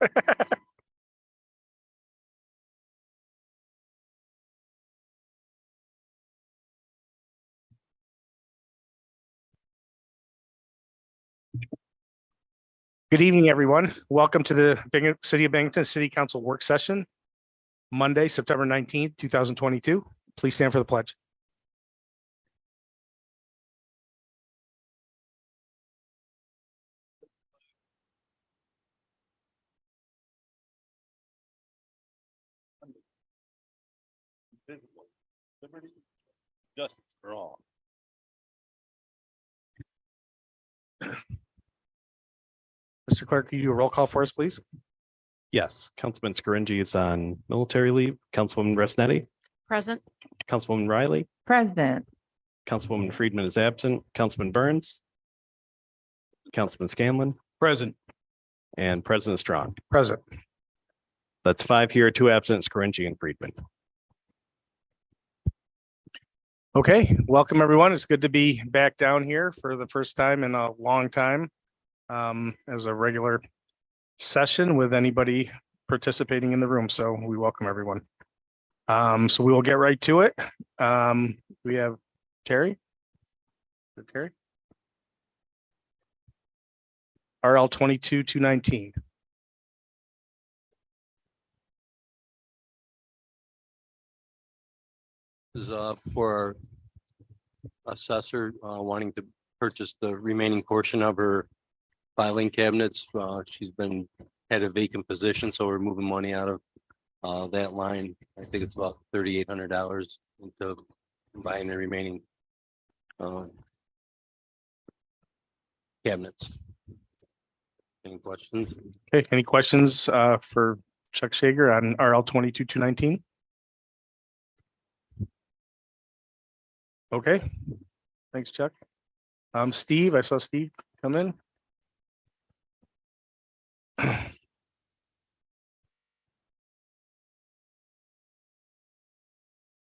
Good evening, everyone. Welcome to the City of Binghamton City Council Work Session, Monday, September 19th, 2022. Please stand for the pledge. Liberty, justice for all. Mr. Clerk, can you do a roll call for us, please? Yes, Councilman Scaringi is on military leave. Councilwoman Resnetti, Present. Councilwoman Riley, Present. Councilwoman Friedman is absent. Councilman Burns, Councilman Scanlon, Present. and President Strong. Present. That's 5 here, 2 absent, Scaringi and Friedman. Okay, welcome, everyone. It's good to be back down here for the first time in a long time as a regular session with anybody participating in the room. So we welcome everyone. So we will get right to it. We have Terry. Terry. RL 22-219. Is for our assessor wanting to purchase the remaining portion of her filing cabinets. She's had a vacant position, so we're moving money out of that line. I think it's about $3,800 into buying the remaining cabinets. Any questions? Okay, any questions for Chuck Shager on RL 22-219? Okay, thanks, Chuck. Steve, I saw Steve come in.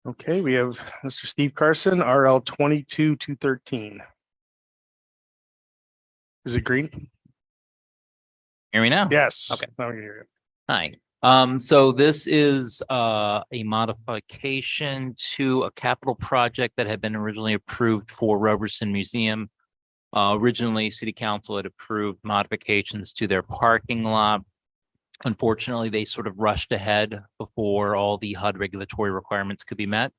Okay, we have Mr. Steve Carson, RL 22-213. Is it green? Hear me now? Yes. Okay. Now we can hear you. Hi. So this is a modification to a capital project that had been originally approved for Roberson Museum. Originally, City Council had approved modifications to their parking lot. Unfortunately, they sort of rushed ahead before all the HUD regulatory requirements could be met.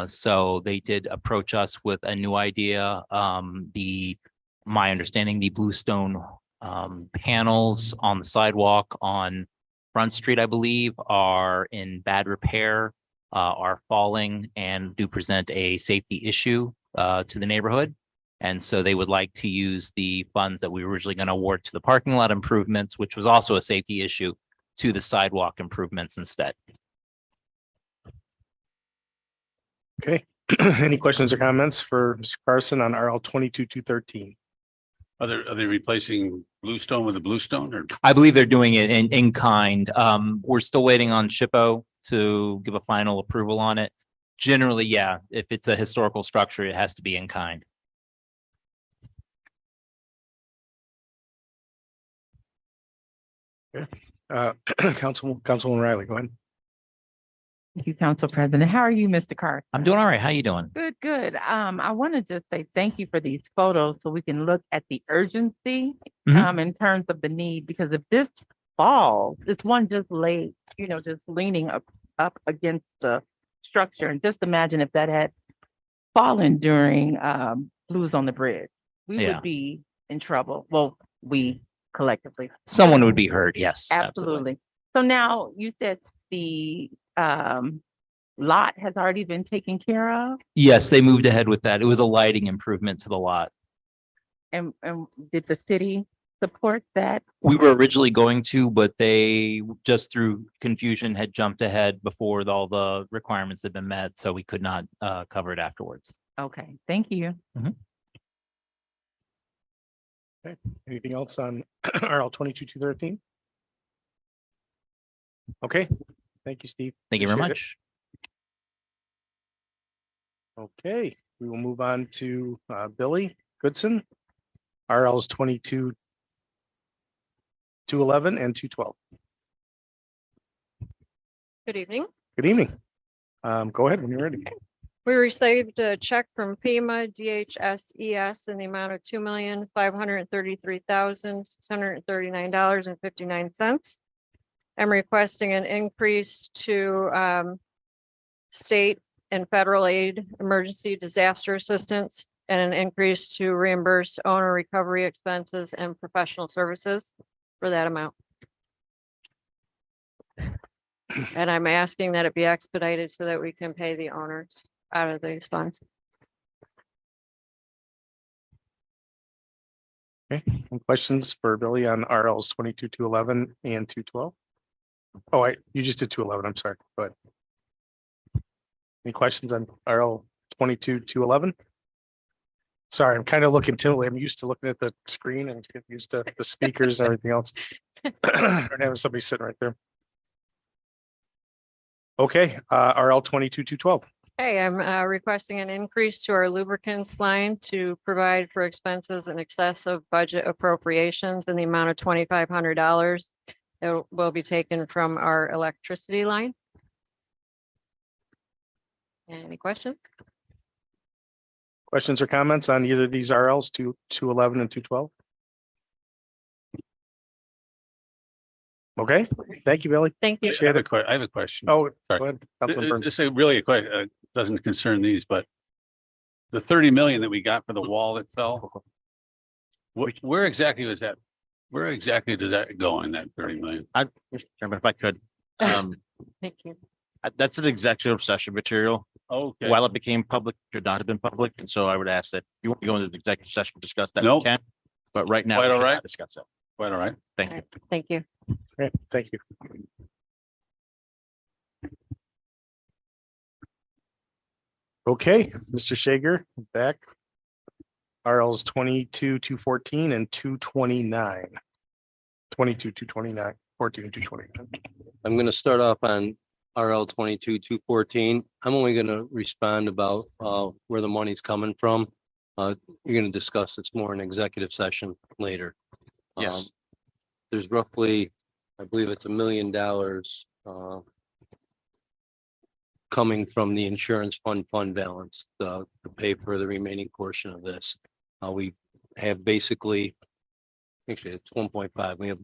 So they did approach us with a new idea. My understanding, the bluestone panels on the sidewalk on Front Street, I believe, are in bad repair, are falling, and do present a safety issue to the neighborhood. And so they would like to use the funds that we were originally going to award to the parking lot improvements, which was also a safety issue, to the sidewalk improvements instead. Okay, any questions or comments for Mr. Carson on RL 22-213? Are they replacing bluestone with a bluestone or? I believe they're doing it in kind. We're still waiting on SHPO to give a final approval on it. Generally, yeah, if it's a historical structure, it has to be in kind. Councilwoman Riley, go ahead. Thank you, Council President. How are you, Mr. Carson? I'm doing all right. How you doing? Good, good. I want to just say thank you for these photos so we can look at the urgency in terms of the need, because if this falls, this one just laid, just leaning up against the structure. And just imagine if that had fallen during Blues on the Bridge, we would be in trouble. Well, we collectively. Someone would be hurt. Yes, Absolutely. So now you said the lot has already been taken care of, Yes, they moved ahead with that. It was a lighting improvement to the lot. and did the city support that? We were originally going to, but they just through confusion had jumped ahead before all the requirements had been met, so we could not cover it afterwards. Okay, thank you. Anything else on RL 22-213? Okay, thank you, Steve. Thank you very Appreciate much. Okay, we will move on to Billy Goodson, RL's 22 211 and 212. Good evening. Good evening. Go ahead when you're ready. We received a check from FEMA DHSES in the amount of $2,533,639.59. I'm requesting an increase to state and federal aid, emergency disaster assistance, and an increase to reimburse owner recovery expenses and professional services for that amount. And I'm asking that it be expedited so that we can pay the owners out of these funds. Okay, any questions for Billy on RLs 22-211 and 212? Oh, you just did 211. I'm sorry, but any questions on RL 22-211? Sorry, I'm kind of looking timidly. I'm used to looking at the screen and get used to the speakers and everything else. And having somebody sitting right there. Okay, RL 22-212. Hey, I'm requesting an increase to our lubricants line to provide for expenses in excess of budget appropriations in the amount of $2,500. It will be taken from our electricity line. Any questions? Questions or comments on either of these RLs 211 and 212? Okay, thank you, Billy. Thank you. I have a question. Oh, Sorry. go ahead. Councilman Burns. Just a really a question, doesn't concern these, but the 30 million that we got for the wall that fell. Where exactly was that? Where exactly did that go in that 30 million? Mr. Chairman, if I could, Thank you. that's an executive session material. Okay. While it became public, it should not have been public. And so I would ask that you want to go into the executive session, discuss that. We Nope. can. But right now, Quite we all should not right. discuss that. Quite all right. Thank you. Thank you. Okay, thank you. Okay, Mr. Shager, back. RLs 22-214 and 229. 22-229, 14 and 229. I'm gonna start off on RL 22-214. I'm only gonna respond about where the money's coming from. You're gonna discuss this more in executive session later. Yes. Um, There's roughly, I believe it's $1 million coming from the insurance fund balance to pay for the remaining portion of this. We have basically, actually it's 1.5. We have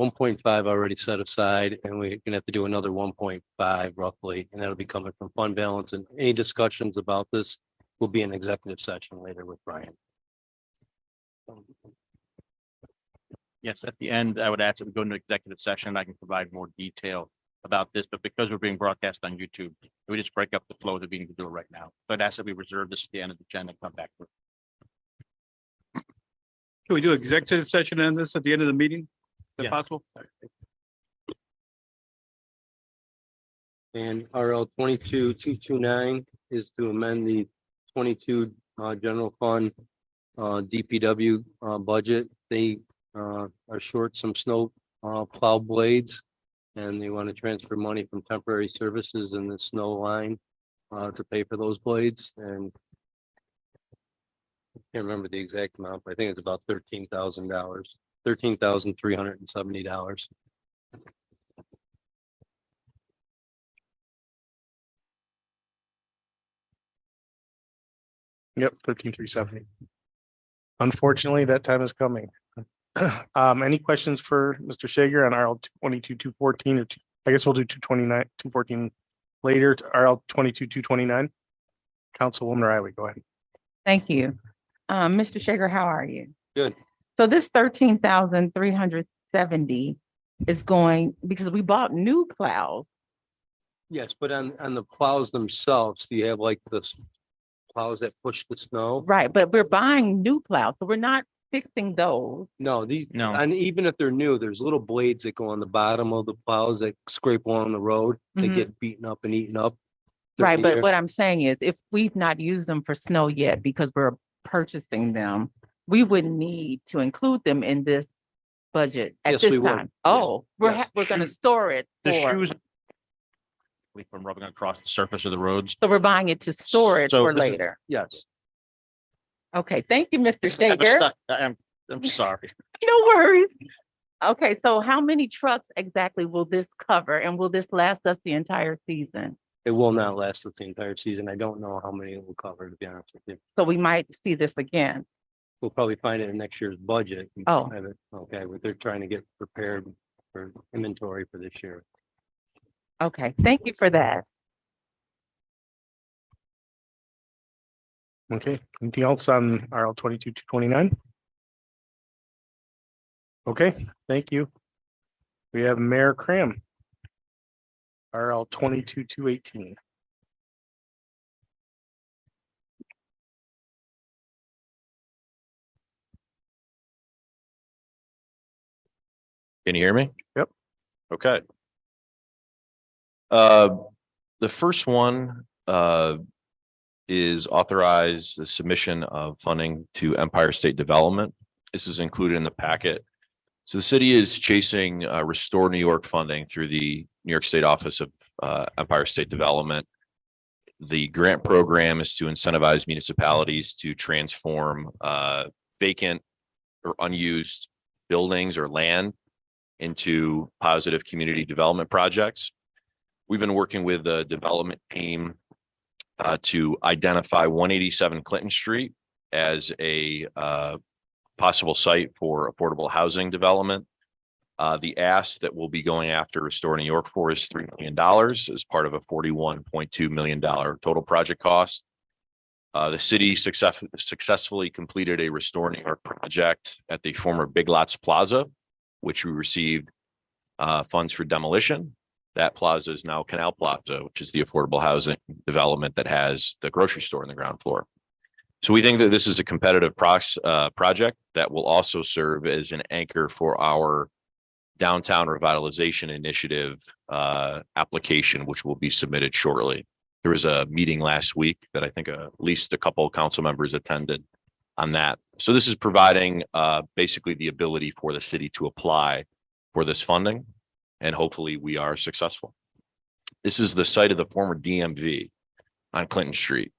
1.5 already set aside, and we're gonna have to do another 1.5 roughly, and that'll be coming from fund balance. And any discussions about this will be in executive session later with Brian. Yes, at the end, I would ask that we go into executive session. I can provide more detail about this, but because we're being broadcast on YouTube, we just break up the flow of the meeting to do it right now. But ask that we reserve this at the end of the agenda and come back to it. Can we do executive session on this at the end of the meeting? Is that Yes. possible? And RL 22-229 is to amend the 22 general fund DPW budget. They are short some snow plow blades, and they want to transfer money from temporary services in the snow line to pay for those blades. And I can't remember the exact amount, but I think it's about $13,000, $13,370. Yep, 13,370. Unfortunately, that time is coming. Any questions for Mr. Shager on RL 22-214 or I guess we'll do 229, 214 later to RL 22-229. Councilwoman Riley, go ahead. Thank you. Mr. Shager, how are you? Good. So this 13,370 is going, because we bought new plows. Yes, but on the plows themselves, do you have like the plows that push the snow? Right, but we're buying new plows, so we're not fixing those. No, No. and even if they're new, there's little blades that go on the bottom of the plows that scrape along the road. They Mhm. get beaten up and eaten up. through Right, the but year. what I'm saying is if we've not used them for snow yet because we're purchasing them, we wouldn't need to include them in this budget at Yes, this we would. time. Yes. Oh, Yes. we're gonna store it The for, shoes from rubbing across the surface of the roads. so we're buying it to store it So for this is- later. Yes, Okay, thank you, Mr. I'm Shager. stuck. I'm sorry. No worries. Okay, so how many trucks exactly will this cover and will this last us the entire season? It will not last us the entire season. I don't know how many it will cover, to be honest with you. So we might see this again. We'll probably find it in next year's budget. We Oh. have it. Okay, but they're trying to get prepared for inventory for this year. Okay, thank you for that. Okay, anything else on RL 22-229? Okay, thank you. We have Mayor Cram. RL 22-218. Can you hear me? Yep. Okay. The first one, is authorize the submission of funding to Empire State Development. This is included in the packet. So the city is chasing, Restore New York funding through the New York State Office of, Empire State Development. The grant program is to incentivize municipalities to transform, vacant or unused buildings or land into positive community development projects. We've been working with the development team to identify 187 Clinton Street as a possible site for affordable housing development. The ask that we'll be going after Restore New York for is $3 million as part of a $41.2 million total project cost. The city successfully completed a Restore New York project at the former Big Lots Plaza, which we received funds for demolition. That plaza is now Canal Plaza, which is the affordable housing development that has the grocery store on the ground floor. So we think that this is a competitive project that will also serve as an anchor for our downtown revitalization initiative application, which will be submitted shortly. There was a meeting last week that I think at least a couple of council members attended on that. So this is providing basically the ability for the city to apply for this funding, and hopefully we are successful. This is the site of the former DMV on Clinton Street,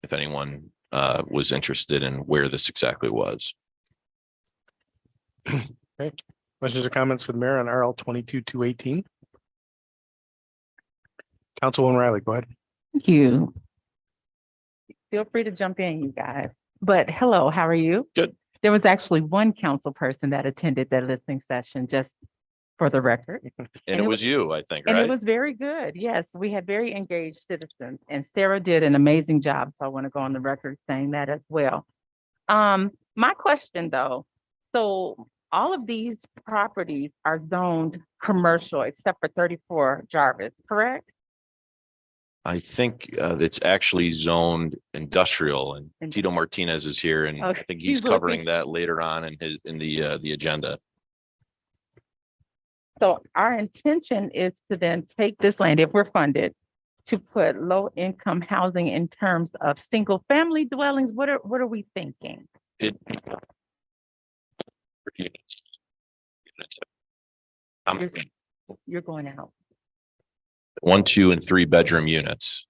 if anyone was interested in where this exactly was. Questions or comments for the mayor on RL 22-218? Councilwoman Riley, go ahead. Thank you. Feel free to jump in, you guys. But hello, how are you? Good. There was actually one council person that attended that listening session, just for the record. And And it it was you, I think, And it right? was very good. Yes, we had very engaged citizens and Sarah did an amazing job. So I want to go on the record saying that as well. My question though, so all of these properties are zoned commercial except for 34 Jarvis, correct? I think it's actually zoned industrial, and And- Tito Martinez is here, and I Okay, think he's he's looking. covering that later on in the agenda. So our intention is to then take this land, if we're funded, to put low income housing in terms of single family dwellings. What are we thinking? It. You're going out. 1, 2, and 3 bedroom units.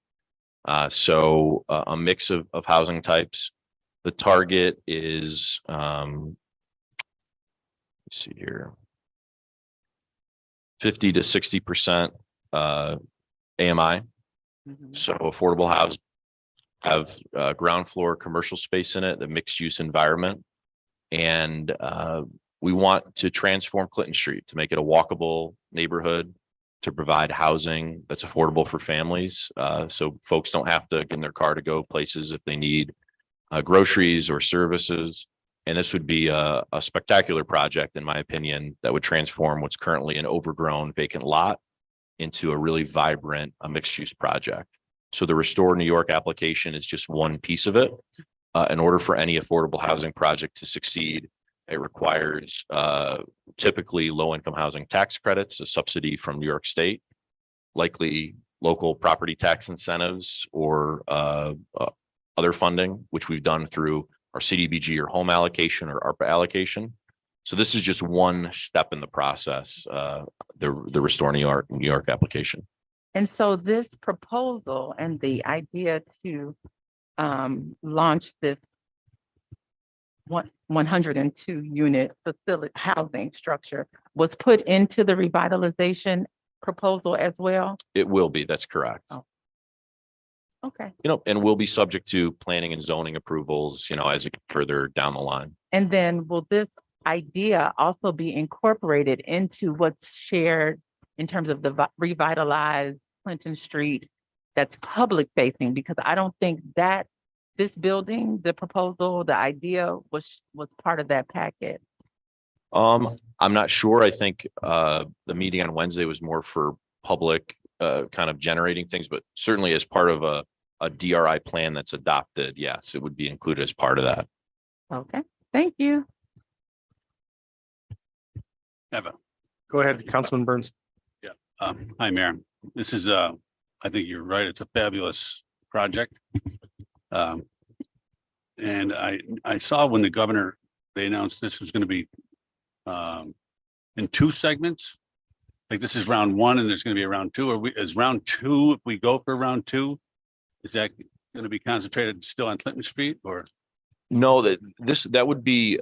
So a mix of housing types. The target is, let's see here. 50 to 60% AMI, Mhm. so affordable housing. Have ground floor commercial space in it, the mixed use environment. And we want to transform Clinton Street to make it a walkable neighborhood, to provide housing that's affordable for families. So folks don't have to get in their car to go places if they need groceries or services. And this would be a spectacular project, in my opinion, that would transform what's currently an overgrown vacant lot into a really vibrant, mixed use project. So the Restore New York application is just one piece of it. In order for any affordable housing project to succeed, it requires typically low-income housing tax credits, a subsidy from New York State, likely local property tax incentives, or other funding, which we've done through our CDBG or home allocation or ARPA allocation. So this is just one step in the process, the Restore New York application. And so this proposal and the idea to launch this one hundred and two unit facility housing structure was put into the revitalization proposal as well? It will be, that's correct. Oh. Okay. And will be subject to planning and zoning approvals, as it gets further down the line. And then will this idea also be incorporated into what's shared in terms of the revitalized Clinton Street that's public facing? Because I don't think that this building, the proposal, the idea was part of that packet. I'm not sure. I think the meeting on Wednesday was more for public kind of generating things, but certainly as part of a DRI plan that's adopted, yes, it would be included as part of that. Okay, thank you. Eva. Go ahead, Councilman Burns. Hi, Mayor. This is, I think you're right. It's a fabulous project. And I saw when the governor, they announced this was going to be in two segments. Like this is round one and there's going to be a round two. Is round two, if we go for round two, is that going to be concentrated still on Clinton Street or? No, that would be,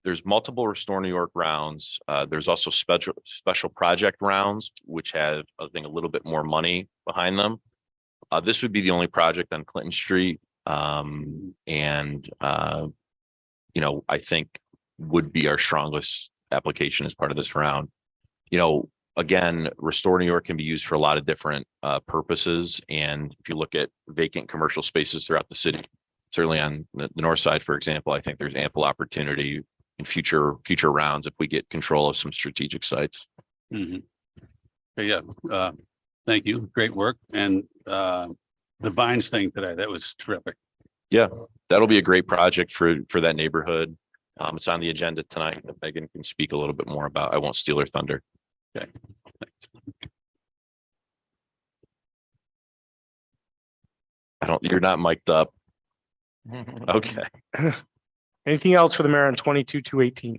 there's multiple Restore New York rounds. There's also special project rounds, which have, I think, a little bit more money behind them. This would be the only project on Clinton Street. I think would be our strongest application as part of this round. Again, Restore New York can be used for a lot of different purposes. And if you look at vacant commercial spaces throughout the city, certainly on the north side, for example, I think there's ample opportunity in future rounds if we get control of some strategic sites. Mhm. Yeah, thank you. Great work. And the Vines thing today, that was terrific. Yeah, that'll be a great project for that neighborhood. It's on the agenda tonight that Megan can speak a little bit more about. I won't steal her thunder. Okay. Thanks. You're not mic'd up. Okay. Anything else for the mayor on 22-218?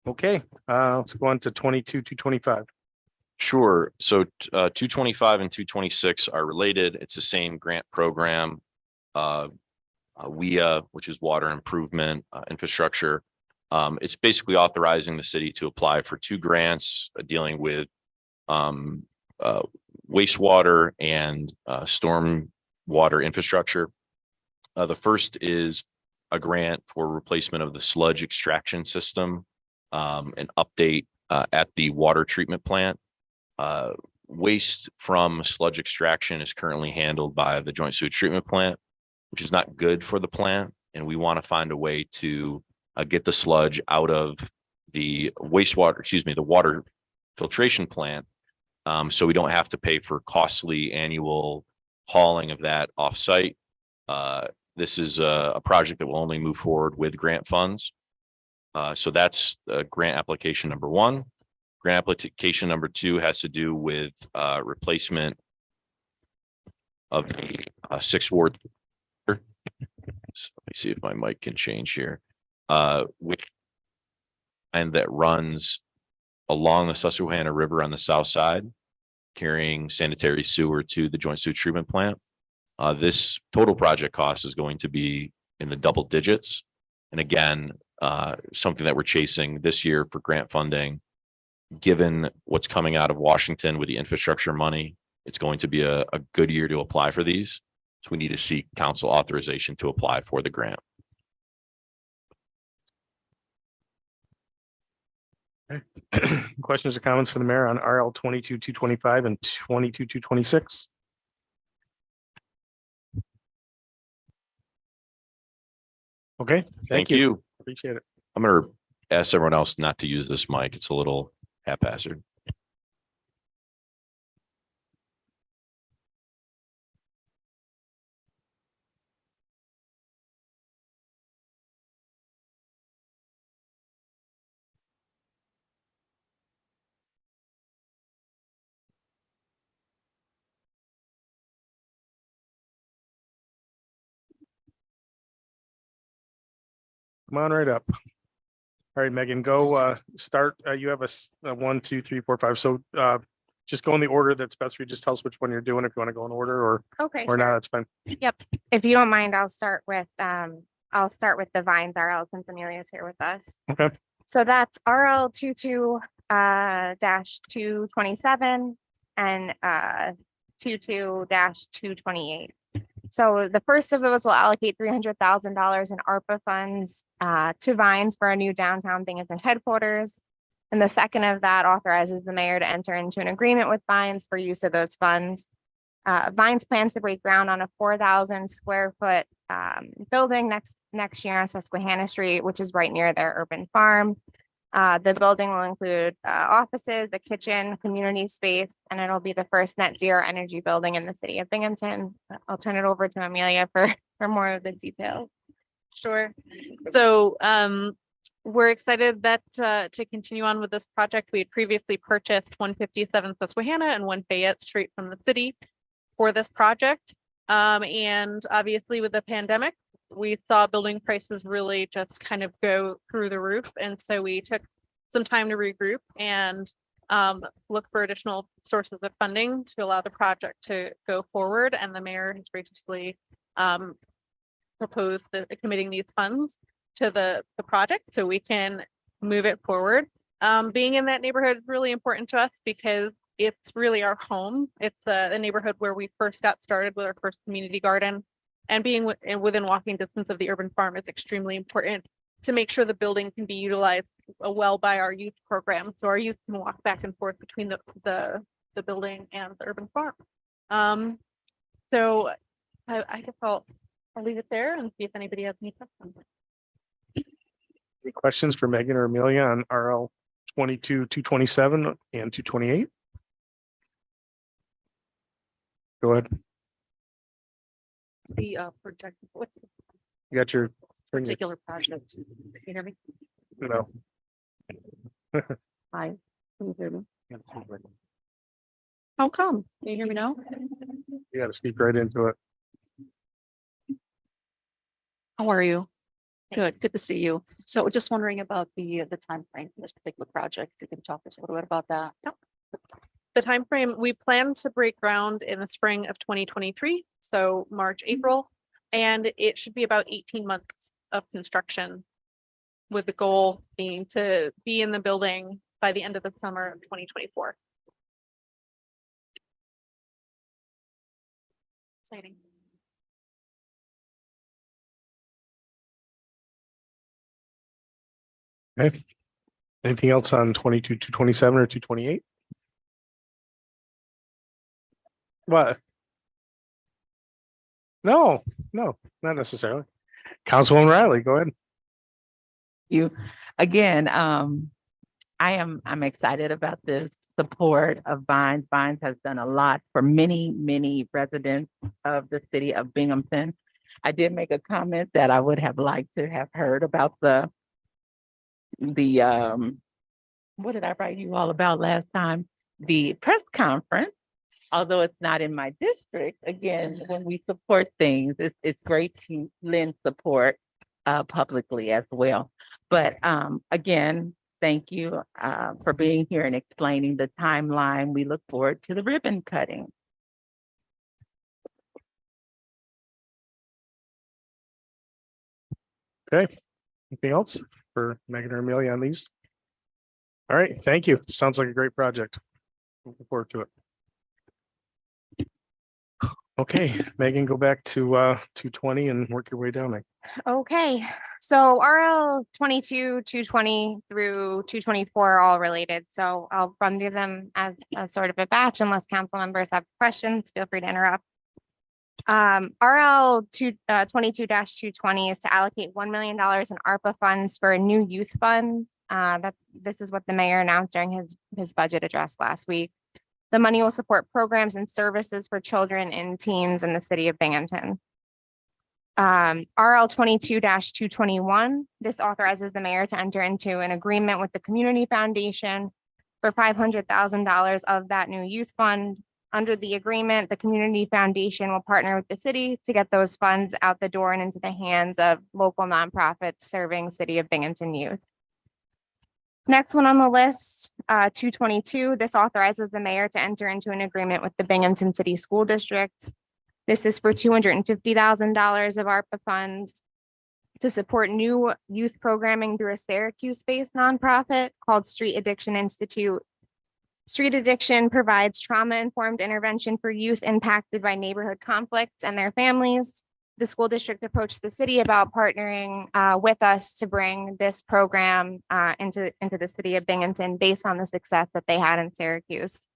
Okay, let's go on to 22-225. Sure. So 225 and 226 are related. It's the same grant program. WIA, which is water improvement infrastructure. It's basically authorizing the city to apply for two grants dealing with wastewater and storm water infrastructure. The first is a grant for replacement of the sludge extraction system, an update at the water treatment plant. Waste from sludge extraction is currently handled by the joint sewage treatment plant, which is not good for the plant. And we want to find a way to get the sludge out of the the water filtration plant. So we don't have to pay for costly annual hauling of that offsite. This is a project that will only move forward with grant funds. So that's grant application number one. Grant application number two has to do with replacement of the sixth ward. Let me see if my mic can change here. And that runs along the Susquehanna River on the south side, carrying sanitary sewer to the joint sewage treatment plant. This total project cost is going to be in the double digits. And again, something that we're chasing this year for grant funding. Given what's coming out of Washington with the infrastructure money, it's going to be a good year to apply for these. So we need to seek council authorization to apply for the grant. Questions or comments for the mayor on RL 22-225 and 22-226? Okay, Thank you. Appreciate it. I'm going to ask everyone else not to use this mic. It's a little haphazard. Come on right up. All right, Megan, go start. You have a 1, 2, 3, 4, 5. So just go in the order that's best for you. Just tell us which one you're doing if you want to go in order Okay. or not. It's fine. If you don't mind, I'll start with I'll start with the Vines RL since Amelia's here with us. Okay. So that's RL 22 dash 227 and 22 dash 228. So the first of those will allocate $300,000 in ARPA funds to Vines for a new downtown Binghamton headquarters. And the second of that authorizes the mayor to enter into an agreement with Vines for use of those funds. Vines plans to break ground on a 4,000 square foot building next year on Susquehanna Street, which is right near their urban farm. The building will include offices, a kitchen, community space, and it'll be the first net zero energy building in the city of Binghamton. I'll turn it over to Amelia for more of the details. Sure. So we're excited that to continue on with this project. We had previously purchased 157 Susquehanna and 1 Fayette Street from the city for this project. And obviously with the pandemic, we saw building prices really just kind of go through the roof. And so we took some time to regroup and look for additional sources of funding to allow the project to go forward. And the mayor has graciously proposed committing these funds to the project so we can move it forward. Being in that neighborhood is really important to us because it's really our home. It's the neighborhood where we first got started with our first community garden, and being within walking distance of the urban farm is extremely important to make sure the building can be utilized well by our youth program. So our youth can walk back and forth between the building and the urban farm. So I guess I'll leave it there and see if anybody has any questions. Any questions for Megan or Amelia on RL 22, 227 and 228? Go ahead. The project, what's the You got your, turn your- particular project? Can you hear me? no. Hi, can you hear me? How come? Can you hear me now? You gotta speak right into it. How are you? Good to see you. So just wondering about the time frame for this particular project. If you can talk to us a little bit about that. The timeframe, we plan to break ground in the spring of 2023, so March, April, and it should be about 18 months of construction, with the goal being to be in the building by the end of the summer of 2024. Exciting. Okay. Anything else on 22, 227 or 228? What? No, not necessarily. Councilwoman Riley, go ahead. You, again, I'm excited about this support of Vines. Vines has done a lot for many, many residents of the city of Binghamton. I did make a comment that I would have liked to have heard about the what did I write you all about last time? The press conference, although it's not in my district. Again, when we support things, it's great to lend support publicly as well. But again, thank you for being here and explaining the timeline. We look forward to the ribbon cutting. Okay. Anything else for Megan or Amelia on these? All right, thank you. Sounds like a great project. Looking forward to it. Okay, Megan, go back to 220 and work your way down there. Okay, so RL 22, 220 through 224 are all related. So I'll run through them as a sort of a batch unless council members have questions, feel free to interrupt. RL 22-220 is to allocate $1 million in ARPA funds for a new youth fund. This is what the mayor announced during his budget address last week. The money will support programs and services for children and teens in the city of Binghamton. RL 22-221, this authorizes the mayor to enter into an agreement with the Community Foundation for $500,000 of that new youth fund. Under the agreement, the Community Foundation will partner with the city to get those funds out the door and into the hands of local nonprofits serving city of Binghamton youth. Next one on the list, 222, this authorizes the mayor to enter into an agreement with the Binghamton City School District. This is for $250,000 of ARPA funds. to support new youth programming through a Syracuse-based nonprofit called Street Addiction Institute. Street addiction provides trauma-informed intervention for youth impacted by neighborhood conflicts and their families. The school district approached the city about partnering with us to bring this program into the city of Binghamton based on the success that they had in Syracuse.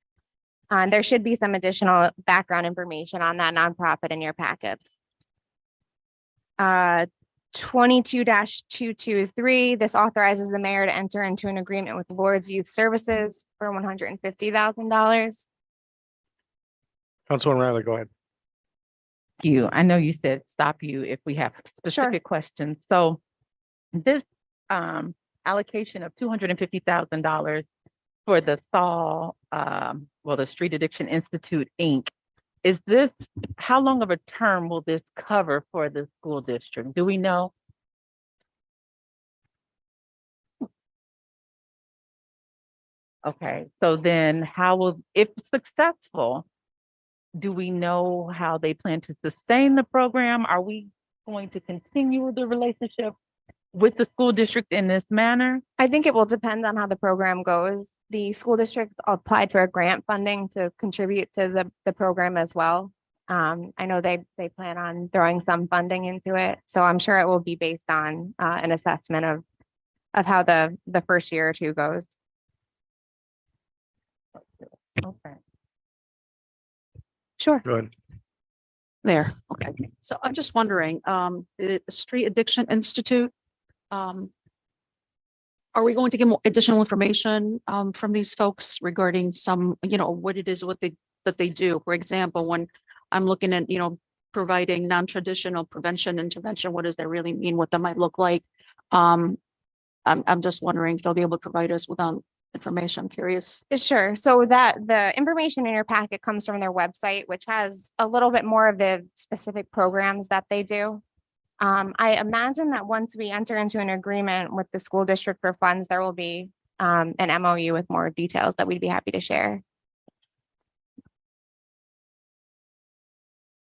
There should be some additional background information on that nonprofit in your packets. 22-223, this authorizes the mayor to enter into an agreement with Lord's Youth Services for $150,000. Councilwoman Riley, go ahead. You, I know you said stop you if we have specific questions. So this allocation of $250,000 for the the Street Addiction Institute, Inc. Is this, how long of a term will this cover for the school district? Do we know? Okay, so then how will, if successful, do we know how they plan to sustain the program? Are we going to continue the relationship with the school district in this manner? I think it will depend on how the program goes. The school district applied for a grant funding to contribute to the program as well. I know they plan on throwing some funding into it, so I'm sure it will be based on an assessment of how the first year or two goes. Okay. Sure. Go ahead. There, okay. So I'm just wondering, the Street Addiction Institute, are we going to get more additional information from these folks regarding some, what it is, that they do? For example, when I'm looking at, providing non-traditional prevention intervention, what does that really mean? What that might look like? I'm just wondering if they'll be able to provide us with information. I'm curious. Sure. So that the information in your packet comes from their website, which has a little bit more of the specific programs that they do. I imagine that once we enter into an agreement with the school district for funds, there will be an MOU with more details that we'd be happy to share.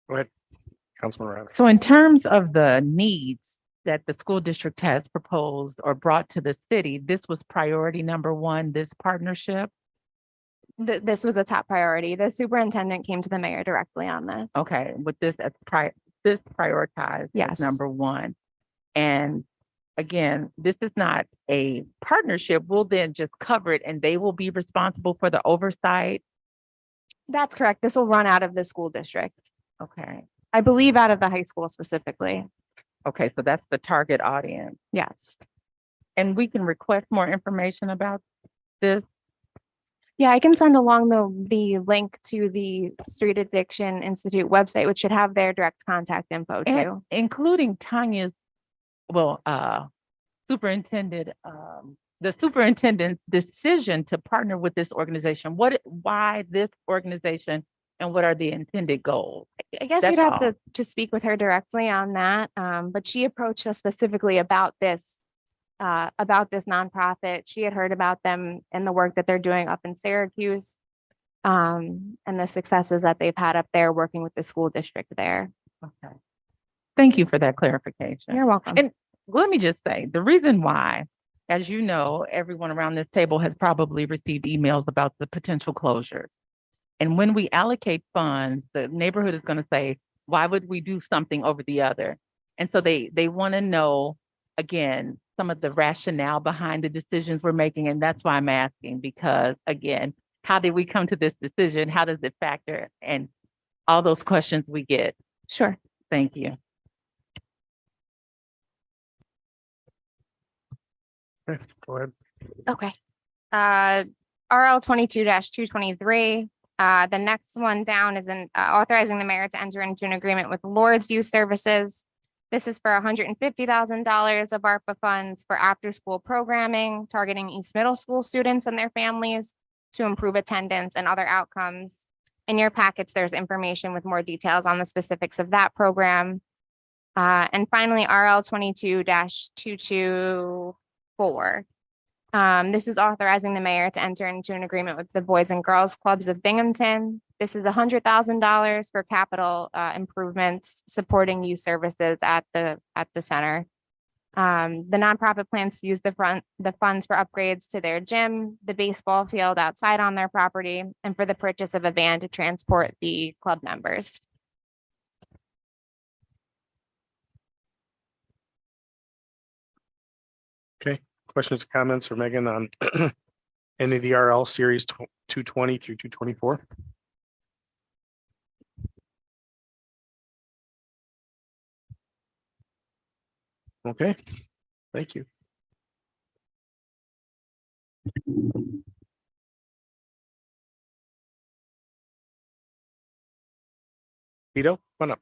Go ahead. Councilman Riley. So in terms of the needs that the school district has proposed or brought to the city, this was priority number one, this partnership? This was a top priority. The superintendent came to the mayor directly on this. Okay, with this as this prioritized Yes. as number one. And again, this is not a partnership. We'll then just cover it and they will be responsible for the oversight. That's correct. This will run out of the school district. Okay, I believe out of the high school specifically. okay, so that's the target audience. Yes. And we can request more information about this. Yeah, I can send along the link to the Street Addiction Institute website, which should have their direct contact info And too. including Tanya's, superintendent, the superintendent's decision to partner with this organization. Why this organization and what are the intended goals? I guess That's you'd have all. to speak with her directly on that. But she approached us specifically about this nonprofit. She had heard about them and the work that they're doing up in Syracuse, and the successes that they've had up there working with the school district there. Okay. Thank you for that clarification. You're welcome. And let me just say, the reason why, as you know, everyone around this table has probably received emails about the potential closures. And when we allocate funds, the neighborhood is going to say, why would we do something over the other? And so they want to know, again, some of the rationale behind the decisions we're making. And that's why I'm asking, because again, how did we come to this decision? How does it factor? And all those questions we get. Sure. Thank you. Okay, go ahead. Okay. RL 22-223. The next one down is authorizing the mayor to enter into an agreement with Lord's Youth Services. This is for $150,000 of ARPA funds for after-school programming, targeting East Middle School students and their families to improve attendance and other outcomes. In your packets, there's information with more details on the specifics of that program. And finally, RL 22-224. This is authorizing the mayor to enter into an agreement with the Boys and Girls Clubs of Binghamton. This is $100,000 for capital improvements supporting youth services at the center. The nonprofit plans to use the funds for upgrades to their gym, the baseball field outside on their property, and for the purchase of a van to transport the club members. Questions, comments for Megan on any of the RL series 220 through 224? Okay, thank you. Vito, come on up.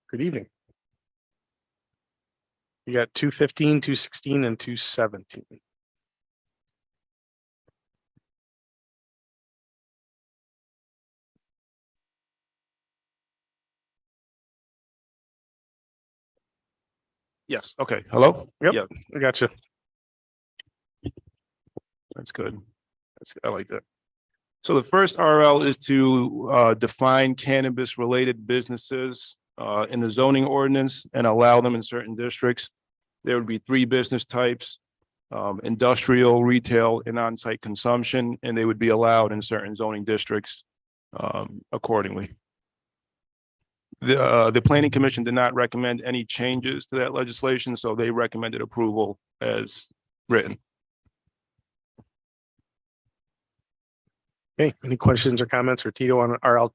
Good evening. You got 215, 216, and 217. Yes, okay, hello? Yep. Yeah, I got you. that's good. I like that. So the first RL is to define cannabis related businesses in the zoning ordinance and allow them in certain districts. There would be 3 business types, industrial, retail, and on-site consumption, and they would be allowed in certain zoning districts accordingly. The planning commission did not recommend any changes to that legislation, so they recommended approval as written. Okay, any questions or comments for Tito on RL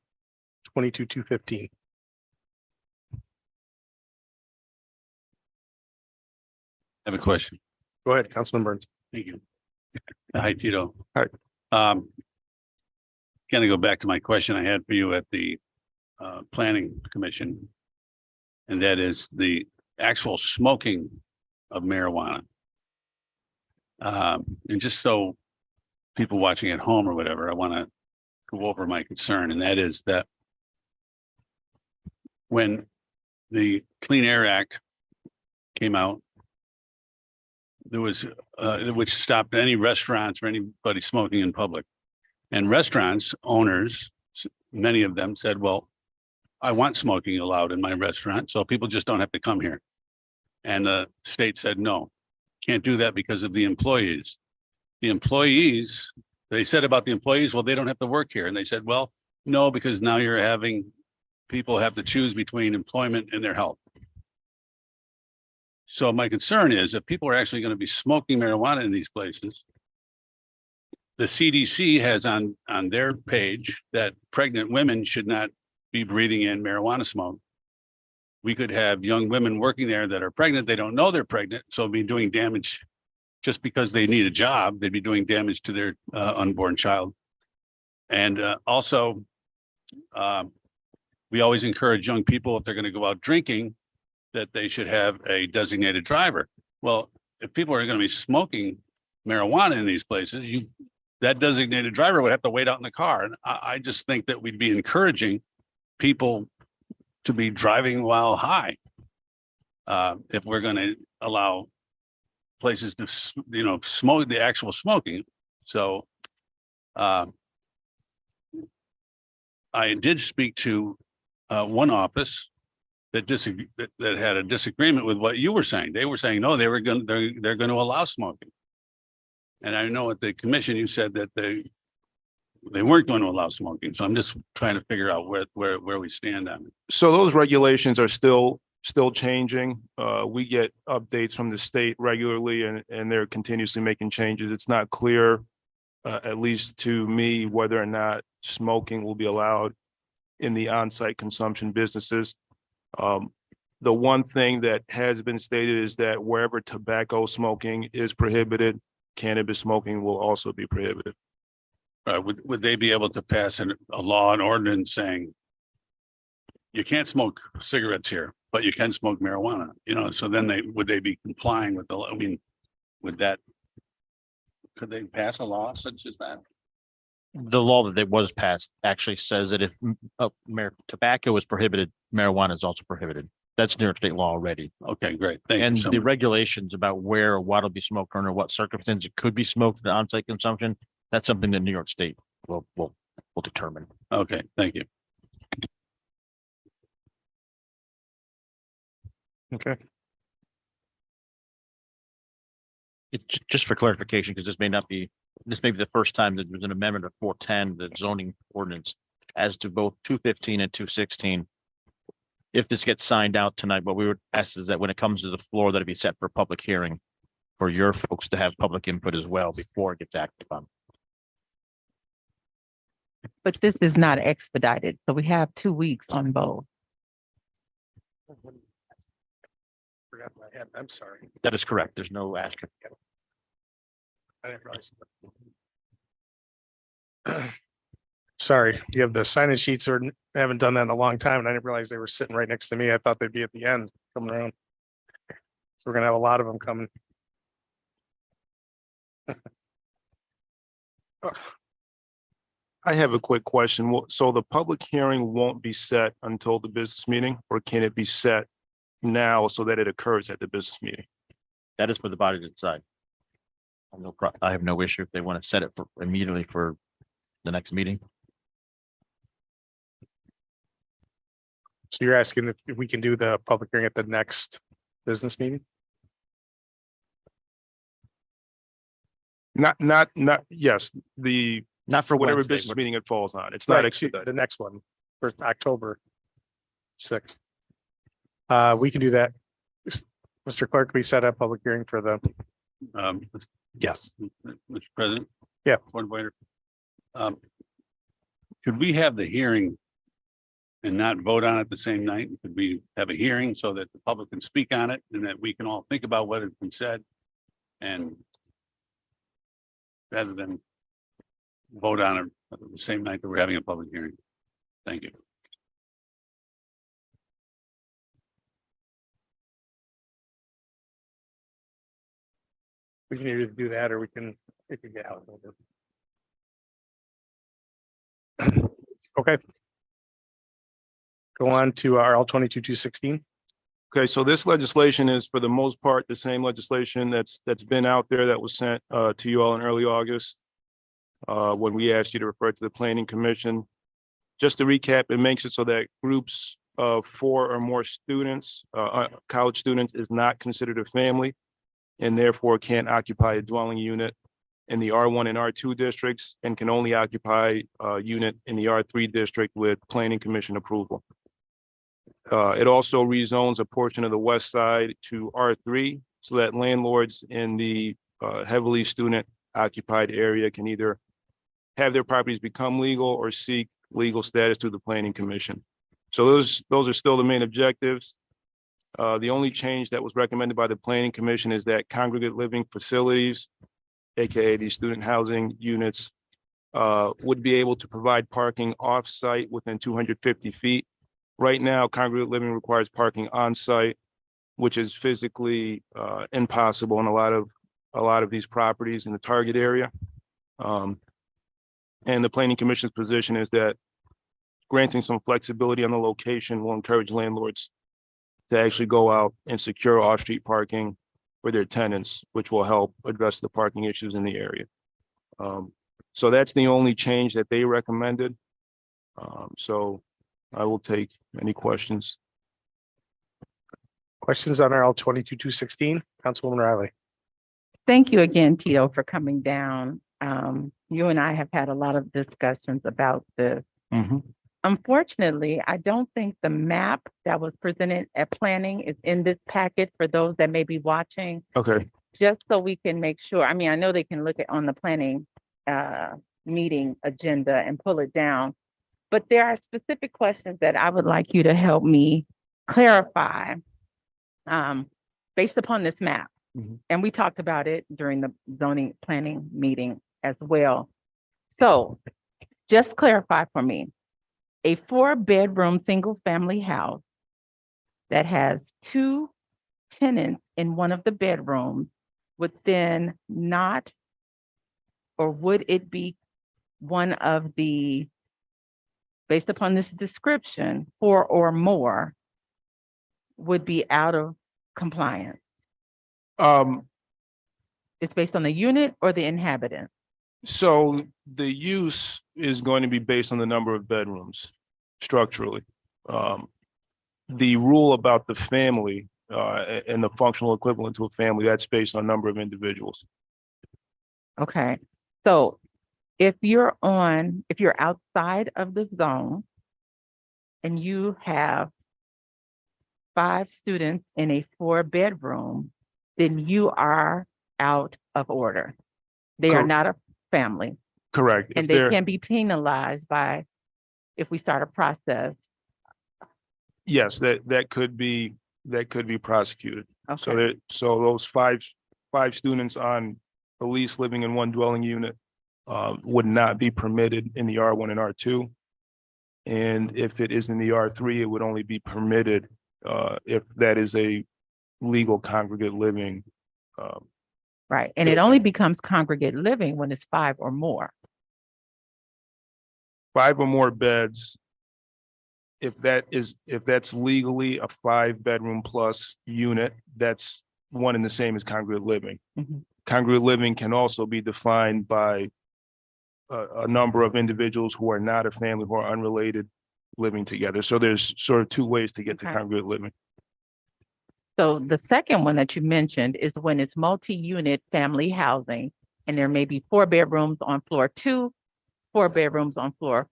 22-215? I have a question. Go ahead, Councilman Burns. Thank you. Hi, Tito. Hi. Kind of go back to my question I had for you at the planning commission. And that is the actual smoking of marijuana. And just so people watching at home or whatever, I want to go over my concern, and that is that when the Clean Air Act came out, there was which stopped any restaurants or anybody smoking in public. And restaurants owners, many of them said, well, I want smoking allowed in my restaurant, so people just don't have to come here. And the state said, no, can't do that because of the employees. The employees, they said about the employees, well, they don't have to work here. And they said, well, no, because now you're having people have to choose between employment and their health. So my concern is if people are actually going to be smoking marijuana in these places, the CDC has on their page that pregnant women should not be breathing in marijuana smoke. We could have young women working there that are pregnant. They don't know they're pregnant, so be doing damage just because they need a job. They'd be doing damage to their unborn child. And also, we always encourage young people, if they're going to go out drinking, that they should have a designated driver. Well, if people are going to be smoking marijuana in these places, that designated driver would have to wait out in the car. And I just think that we'd be encouraging people to be driving while high. If we're going to allow places to, smoke the actual smoking. So I did speak to one office that that had a disagreement with what you were saying. They were saying, no, they're going to allow smoking. And I know at the commission, you said that they weren't going to allow smoking. So I'm just trying to figure out where we stand on it. So those regulations are still changing. We get updates from the state regularly and they're continuously making changes. It's not clear, at least to me, whether or not smoking will be allowed in the on-site consumption businesses. The one thing that has been stated is that wherever tobacco smoking is prohibited, cannabis smoking will also be prohibited. Would they be able to pass a law and ordinance saying you can't smoke cigarettes here, but you can smoke marijuana? So then would they be complying with the law? I mean, with that, could they pass a law such as that? The law that was passed actually says that if tobacco is prohibited, marijuana is also prohibited. That's New York State law already. Okay, great. Thank And you so the much. regulations about where or what will be smoked under what circumstances it could be smoked in on-site consumption That's something that New York State will determine. Okay, thank you. Okay. Just for clarification, because this may be the first time that there's an amendment of 410, the zoning ordinance, as to both 215 and 216. If this gets signed out tonight, what we would ask is that when it comes to the floor, that it be set for public hearing for your folks to have public input as well before it gets acted on. But this is not expedited, so we have 2 weeks on both. Forgot what I had. I'm sorry. That is correct. There's no asterisk. I didn't realize. Sorry, you have the sign-in sheets or I haven't done that in a long time and I didn't realize they were sitting right next to me. I thought they'd be at the end coming around. So we're gonna have a lot of them coming. I have a quick question. So the public hearing won't be set until the business meeting, or can it be set now so that it occurs at the business meeting? That is for the body to decide. I have no issue if they want to set it for immediately for the next meeting. So you're asking if we can do the public hearing at the next business meeting? Yes, Not for whatever Wednesday, business but meeting it falls on. It's not Right, expedited. the next one for October 6th. We can do that. Mr. Clerk, we set a public hearing for the, Yes. Mr. President? Yeah. Point of order. Could we have the hearing and not vote on it the same night? Could we have a hearing so that the public can speak on it and that we can all think about what has been said? And rather than vote on it the same night that we're having a public hearing. Thank you. we can either do that or we can get out. Okay. Go on to RL 22-216. Okay, so this legislation is for the most part the same legislation that's been out there that was sent to you all in early August. When we asked you to refer to the planning commission. Just to recap, it makes it so that groups of 4 or more students, college students, is not considered a family and therefore can't occupy a dwelling unit in the R1 and R2 districts and can only occupy a unit in the R3 district with planning commission approval. It also rezones a portion of the west side to R3 so that landlords in the heavily student occupied area can either have their properties become legal or seek legal status through the planning commission. So those are still the main objectives. The only change that was recommended by the planning commission is that congregate living facilities, AKA these student housing units, would be able to provide parking off-site within 250 feet. Right now, congregate living requires parking on-site, which is physically impossible in a lot of these properties in the target area. And the planning commission's position is that granting some flexibility on the location will encourage landlords to actually go out and secure off-street parking for their tenants, which will help address the parking issues in the area. So that's the only change that they recommended. So I will take any questions. Questions on RL 22-216, Councilwoman Riley. Thank you again, Tito, for coming down. You and I have had a lot of discussions about this. Unfortunately, I don't think the map that was presented at planning is in this packet for those that may be watching, Okay. just so we can make sure. I mean, I know they can look at on the planning meeting agenda and pull it down, but there are specific questions that I would like you to help me clarify based upon this map. And we talked about it during the zoning planning meeting as well. So just clarify for me, a 4-bedroom, single-family house that has 2 tenants in one of the bedrooms would then not, or would it be one of the, based upon this description, 4 or more would be out of compliance? It's based on the unit or the inhabitant? So the use is going to be based on the number of bedrooms structurally. The rule about the family and the functional equivalent to a family, that's based on number of individuals. Okay, so if you're outside of the zone and you have 5 students in a 4-bedroom, then you are out of order. They are Cor- not a family, Correct. and If they they're, can be penalized if we start a process. yes, that could be prosecuted. So Okay, so those five students on the lease living in one dwelling unit would not be permitted in the R1 and R2. And if it is in the R3, it would only be permitted if that is a legal congregate living. right. And it only becomes congregate living when it's 5 or more. 5 or more beds. If that's legally a 5-bedroom plus unit, that's one and the same as congregate living. Mhm. Congregate living can also be defined by a number of individuals who are not a family, who are unrelated, living together. So there's sort of 2 ways to get to Okay. congregate living. So the second one that you mentioned is when it's multi-unit family housing, and there may be 4 bedrooms on floor 2, 4 bedrooms on floor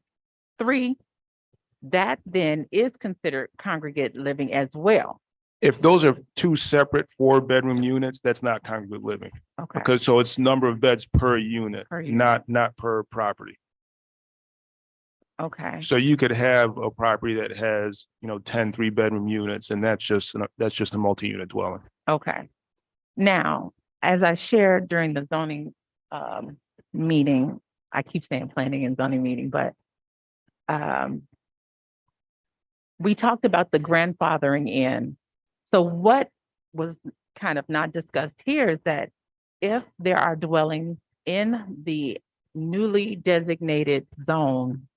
3. That then is considered congregate living as well. If those are 2 separate 4-bedroom units, that's not congregate living. Okay, Because so it's number of beds per unit, Per unit. not per property. okay, So you could have a property that has, 10 3-bedroom units, and that's just a multi-unit dwelling. okay. Now, as I shared during the zoning meeting, I keep saying planning and zoning meeting, but we talked about the grandfathering in. So what was kind of not discussed here is that if there are dwellings in the newly designated zone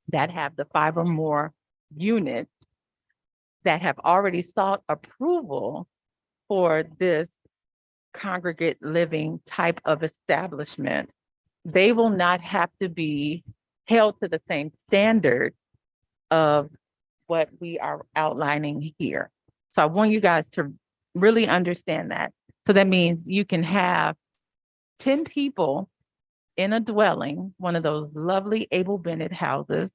that have the 5 or more units that have already sought approval for this congregate living type of establishment, they will not have to be held to the same standard of what we are outlining here. So I want you guys to really understand that. So that means you can have 10 people in a dwelling, one of those lovely Abel Bennett houses,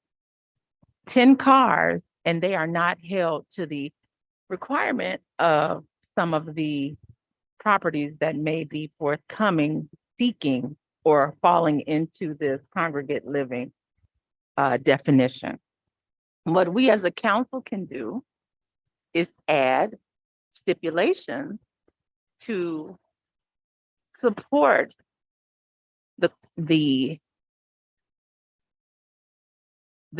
10 cars, and they are not held to the requirement of some of the properties that may be forthcoming, seeking or falling into this congregate living definition. What we as a council can do is add stipulations to support the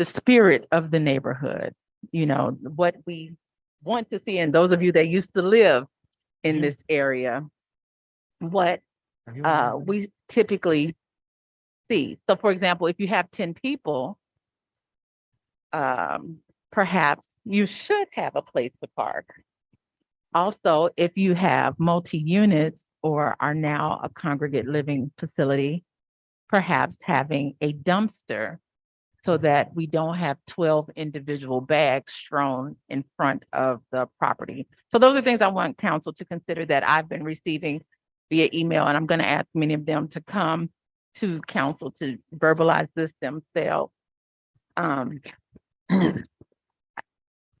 spirit of the neighborhood, what we want to see. And those of you that used to live in this area, what we typically see. So for example, if you have 10 people, perhaps you should have a place to park. Also, if you have multi-units or are now a congregate living facility, perhaps having a dumpster so that we don't have 12 individual bags strewn in front of the property. So those are things I want council to consider that I've been receiving via email, and I'm going to ask many of them to come to council to verbalize this themselves.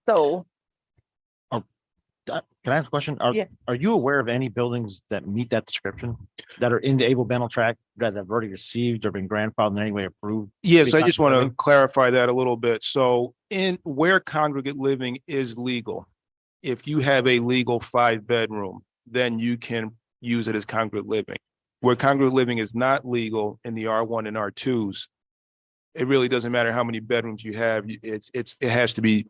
So Can I ask a question? Yeah. Are you aware of any buildings that meet that description that are in the Able Bennett tract that have already received or been grandfathered in any way approved? Yes, I just want to Living? clarify that a little bit. So in where congregate living is legal, if you have a legal 5-bedroom, then you can use it as congregate living. Where congregate living is not legal in the R1 and R2s, it really doesn't matter how many bedrooms you have. It has to be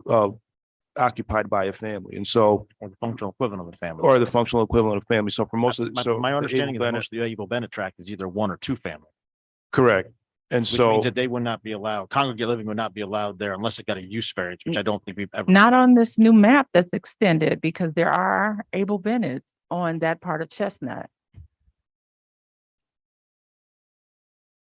occupied by a family. And so, Or the functional equivalent of a family? or the functional equivalent of family. So for most of, so. My the understanding Able is Bennett- most of the Able Bennett tract is either 1 or 2 family, Correct. And which so, means that they would not be allowed, congregate living would not be allowed there unless it got a use variance, which I don't think we've ever. not on this new map that's extended, because there are Abel Bennett's on that part of Chestnut.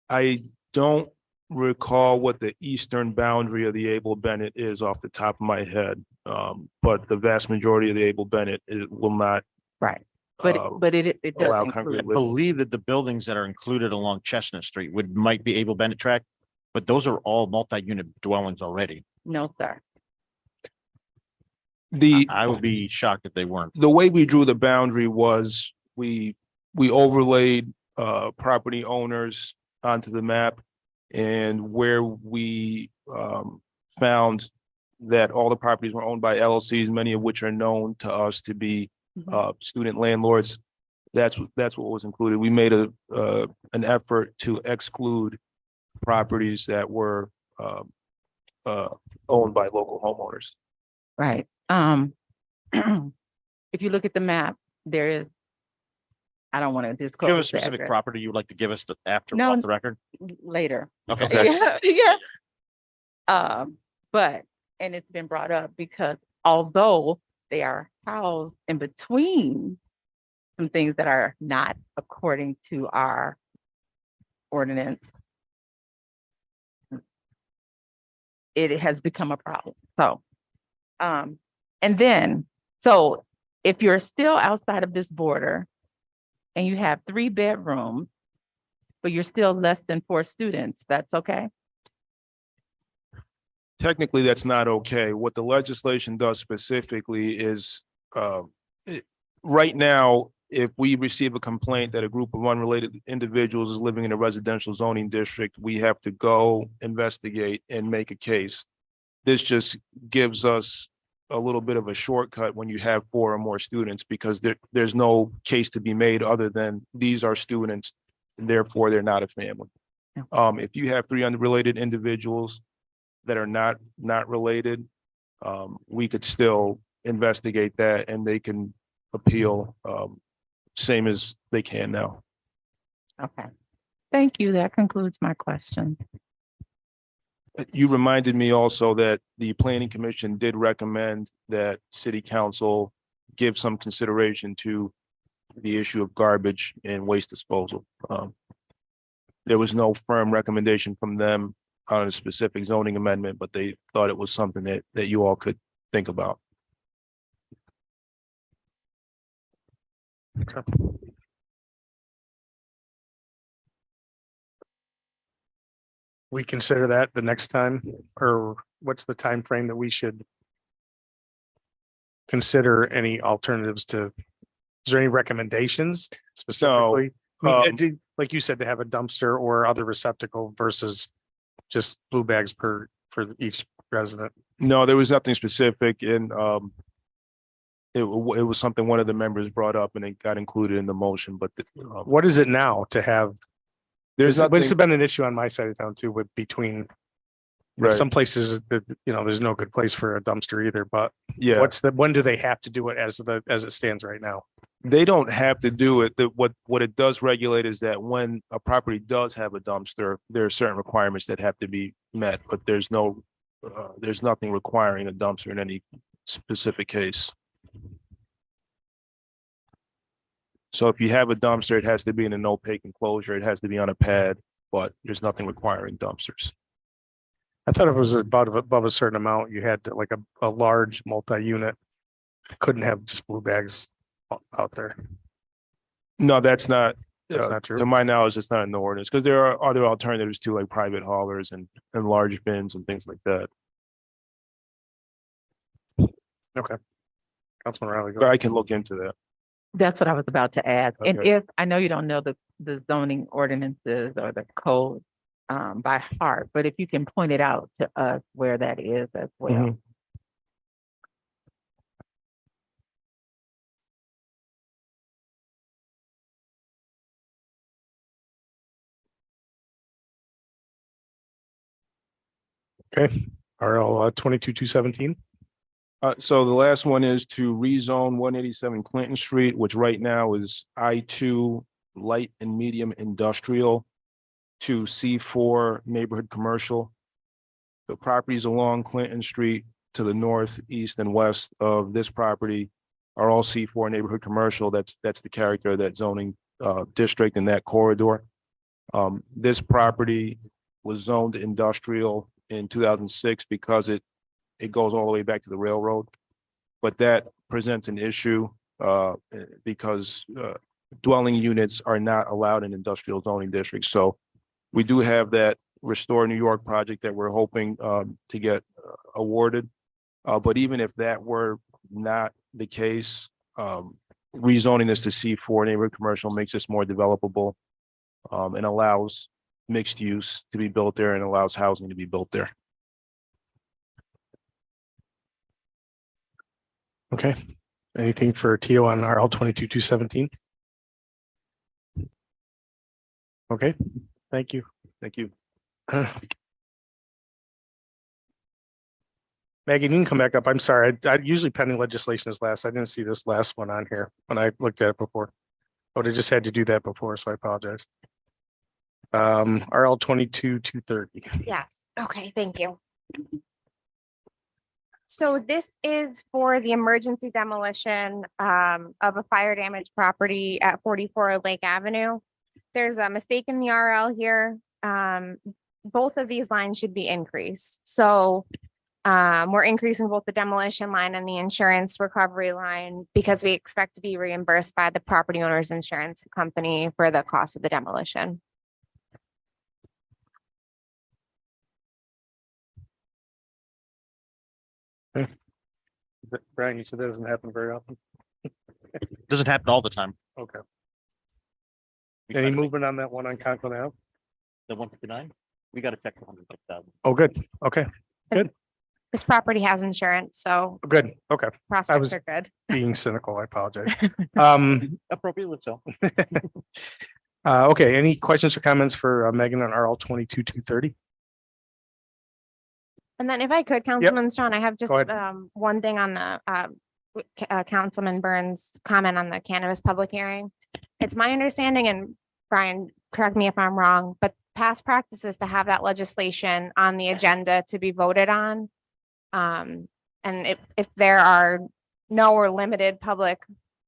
I don't recall what the eastern boundary of the Abel Bennett is off the top of my head. But the vast majority of the Abel Bennett, it will not. Right. But, uh, but it does allow include, congregate I living. believe that the buildings that are included along Chestnut Street might be Abel Bennett tract, but those are all multi-unit dwellings already. no, sir. I would be shocked if they weren't. The way we drew the boundary was we overlaid property owners onto the map. And where we found that all the properties were owned by LLCs, many of which are known to us to be student landlords, that's what was included. We made an effort to exclude properties that were owned by local homeowners. Right. If you look at the map, there is, I don't want to disclose. Do you have a the specific address. property you would like to give us after No. off the record? Later. Okay. Yeah, yeah. But, and it's been brought up because although they are housed in between some things that are not according to our ordinance, it has become a problem. So, and then, so if you're still outside of this border and you have 3 bedrooms, but you're still less than 4 students, that's okay? Technically, that's not okay. What the legislation does specifically is, right now, if we receive a complaint that a group of unrelated individuals is living in a residential zoning district, we have to go investigate and make a case. This just gives us a little bit of a shortcut when you have 4 or more students, because there's no case to be made other than these are students, and therefore they're not a family. If you have 3 unrelated individuals that are not related, we could still investigate that and they can appeal, same as they can now. Okay. Thank you. That concludes my question. You reminded me also that the planning commission did recommend that city council give some consideration to the issue of garbage and waste disposal. There was no firm recommendation from them on a specific zoning amendment, but they thought it was something that you all could think about. We consider that the next time, or what's the time frame that we should consider any alternatives to, is there any recommendations specifically? Like you said, to have a dumpster or other receptacle versus just blue bags for each resident. No, there was nothing specific, and it was something one of the members brought up and it got included in the motion, but What is it now to have? there's This has nothing, been an issue on my side of town too, with between right, some places that, there's no good place for a dumpster either, but yeah. when do they have to do it as it stands right now? They don't have to do it. What it does regulate is that when a property does have a dumpster, there are certain requirements that have to be met, but there's nothing requiring a dumpster in any specific case. So if you have a dumpster, it has to be in an opaque enclosure. It has to be on a pad, but there's nothing requiring dumpsters. I thought if it was above a certain amount, you had to, like a large multi-unit, couldn't have just blue bags out there. No, that's not. That's not true. To my knowledge, it's not in the ordinance, because there are other alternatives to, like private haulers and large bins and things like that. Okay. Councilman Riley. go But ahead. I can look into that. That's what I was about to ask. And Okay. if, I know you don't know the zoning ordinances or the code by heart, but if you can point it out to us where that is as well. Mhm. Okay. RL 22-217. So the last one is to rezone 187 Clinton Street, which right now is I2 light and medium industrial to C4 neighborhood commercial. The properties along Clinton Street to the north, east, and west of this property are all C4 neighborhood commercial. That's the character of that zoning district in that corridor. This property was zoned industrial in 2006 because it goes all the way back to the railroad. But that presents an issue because dwelling units are not allowed in industrial zoning districts. So we do have that Restore New York project that we're hoping to get awarded. But even if that were not the case, rezoning this to C4 neighborhood commercial makes this more developable and allows mixed use to be built there and allows housing to be built there. Okay, anything for Tio on RL 22-217? Okay, thank you. Thank you. Megan, you can come back up. I'm sorry. I usually pending legislation is last. I didn't see this last one on here when I looked at it before. But I just had to do that before, so I apologize. RL 22-230. Yes, okay, thank you. So this is for the emergency demolition of a fire damaged property at 44 Lake Avenue. There's a mistake in the RL here. Both of these lines should be increased. So we're increasing both the demolition line and the insurance recovery line because we expect to be reimbursed by the property owner's insurance company for the cost of the demolition. Brian, you said that doesn't happen very often. Doesn't happen all the time. Okay. We try Any to make movement on that one on Conklin Ave? The 159, we got to check the 100,000. Oh, good. Okay, This property has insurance, so good. Okay. prospects was- are good. Being cynical, I apologize. Appropriately so. Okay, any questions or comments for Megan on RL 22-230? And then if I could, Councilman Strawn, I have just Go ahead. one thing on the Councilman Burns' comment on the cannabis public hearing. It's my understanding, and Brian, correct me if I'm wrong, but past practice is to have that legislation on the agenda to be voted on. And if there are no or limited public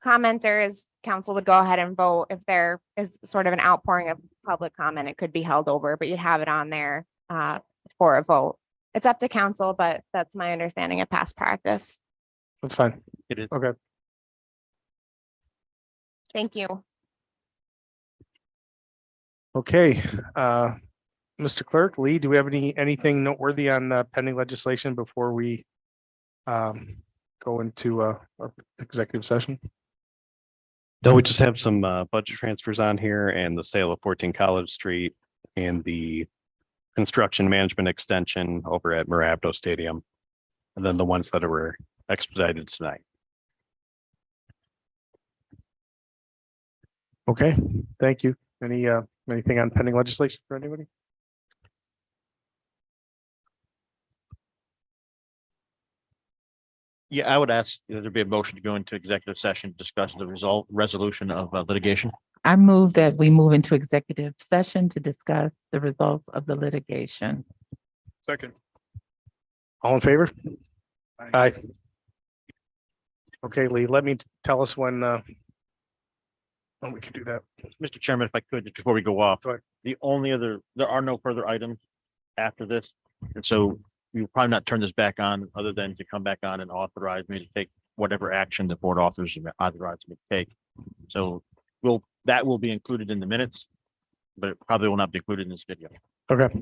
commenters, council would go ahead and vote. If there is sort of an outpouring of public comment, it could be held over, but you'd have it on there for a vote. It's up to council, but that's my understanding of past practice. That's fine. It is. Okay. Thank you. Okay, Mr. Clerk, Lee, do we have anything noteworthy on pending legislation before we go into our executive session? No, we just have some budget transfers on here and the sale of 14 College Street and the construction management extension over at Marabdo Stadium. And then the ones that were expedited tonight. Okay, thank you. Anything on pending legislation for anybody? Yeah, I would ask, there be a motion to go into executive session, to discuss the resolution of litigation. I move that we move into executive session to discuss the results of the litigation. Second. All in favor? Aye. Okay, Lee, let me tell us when we can do that. Mr. Chairman, if I could, just before we go off, Go ahead. there are no further items after this. And so we will probably not turn this back on, other than to come back on and authorize me to take whatever action the board authorizes me to take. So that will be included in the minutes, but it probably will not be included in this video. Okay,